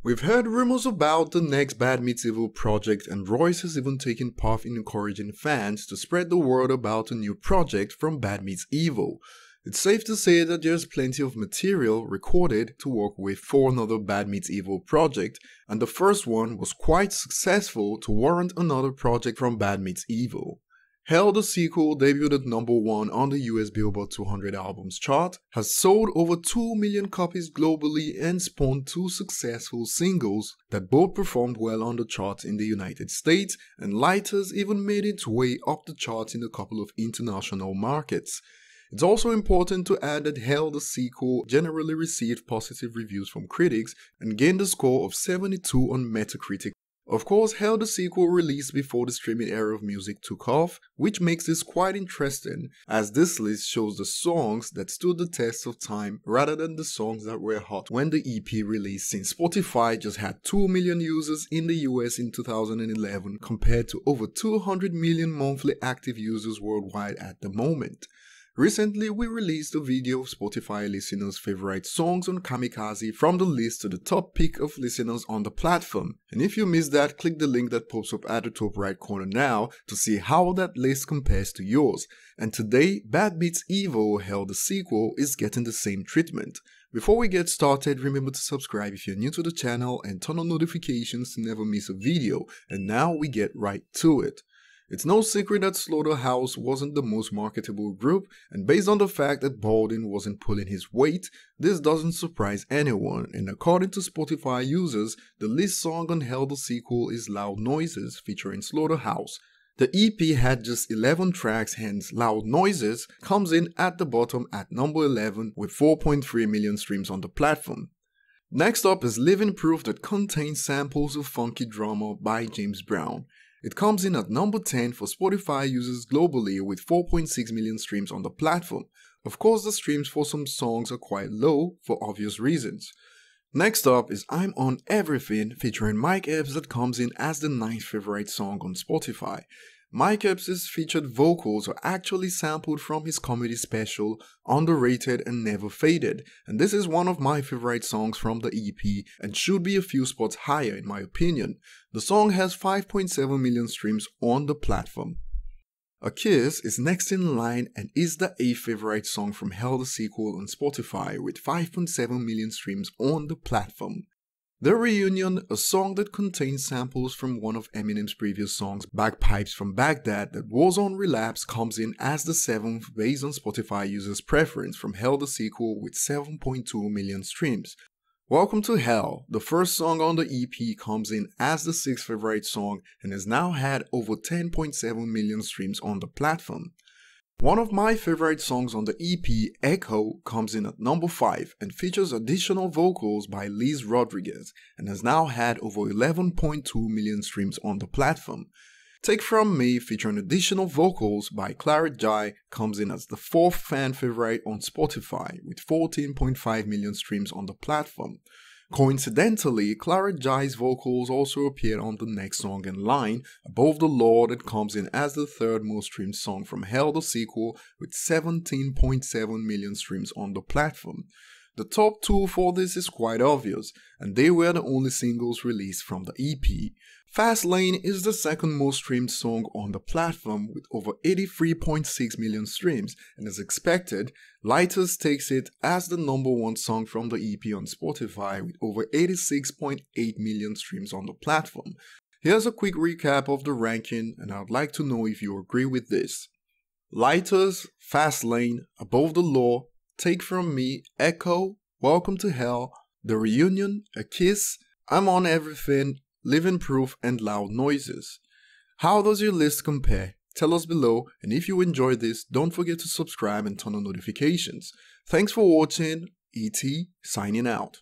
We've heard rumors about the next Bad Meets Evil project, and Royce has even taken part in encouraging fans to spread the word about a new project from Bad Meets Evil. It's safe to say that there's plenty of material recorded to work with for another Bad Meets Evil project, and the first one was quite successful to warrant another project from Bad Meets Evil. Hell, the sequel, debuted at #1 on the US Billboard 200 albums chart, has sold over 2 million copies globally and spawned 2 successful singles that both performed well on the charts in the United States, and Lighters even made its way up the charts in a couple of international markets. It's also important to add that Hell, the sequel, generally received positive reviews from critics and gained a score of 72 on Metacritic. Of course, Hell, the sequel released before the streaming era of music took off, which makes this quite interesting, as this list shows the songs that stood the test of time rather than the songs that were hot when the EP released, since Spotify just had 2 million users in the US in 2011 compared to over 200 million monthly active users worldwide at the moment. Recently, we released a video of Spotify listeners' favorite songs on Kamikaze from the list to the top pick of listeners on the platform. And if you missed that, click the link that pops up at the top right corner now to see how that list compares to yours. And today, Bad Meets Evil, Hell, the sequel, is getting the same treatment. Before we get started, remember to subscribe if you're new to the channel and turn on notifications to never miss a video. And now we get right to it. It's no secret that Slaughterhouse wasn't the most marketable group, and based on the fact that Baldwin wasn't pulling his weight, this doesn't surprise anyone, and according to Spotify users, the lead song on Hell, the sequel is Loud Noises featuring Slaughterhouse. The EP had just 11 tracks, hence Loud Noises comes in at the bottom at number 11 with 4.3 million streams on the platform. Next up is Living Proof, that contains samples of Funky Drummer by James Brown. It comes in at number 10 for Spotify users globally with 4.6 million streams on the platform. Of course, the streams for some songs are quite low for obvious reasons. Next up is I'm On Everything featuring Mike Epps, that comes in as the 9th favorite song on Spotify. Mike Epps' featured vocals are actually sampled from his comedy special Underrated and Never Faded, and this is one of my favorite songs from the EP and should be a few spots higher in my opinion. The song has 5.7 million streams on the platform. A Kiss is next in line and is the 8th favorite song from Hell, the sequel on Spotify with 5.7 million streams on the platform. The Reunion, a song that contains samples from one of Eminem's previous songs, Bagpipes from Baghdad, that was on Relapse, comes in as the 7th based on Spotify users' preference from Hell, the sequel with 7.2 million streams. Welcome to Hell, the first song on the EP, comes in as the 6th favorite song and has now had over 10.7 million streams on the platform. One of my favorite songs on the EP, Echo, comes in at number 5 and features additional vocals by Liz Rodriguez and has now had over 11.2 million streams on the platform. Take From Me, featuring additional vocals by Claret Jai, comes in as the 4th fan favorite on Spotify with 14.5 million streams on the platform. Coincidentally, Claret Jai's vocals also appeared on the next song in line, Above the Law, that comes in as the 3rd most streamed song from Hell, the sequel with 17.7 million streams on the platform. The top 2 for this is quite obvious, and they were the only singles released from the EP. Fast Lane is the 2nd most streamed song on the platform with over 83.6 million streams, and as expected, Lighters takes it as the number 1 song from the EP on Spotify with over 86.8 million streams on the platform. Here's a quick recap of the ranking, and I'd like to know if you agree with this. Lighters, Fast Lane, Above the Law, Take From Me, Echo, Welcome to Hell, The Reunion, A Kiss, I'm On Everything, Living Proof, and Loud Noises. How does your list compare? Tell us below, and if you enjoyed this, don't forget to subscribe and turn on notifications. Thanks for watching, ET signing out.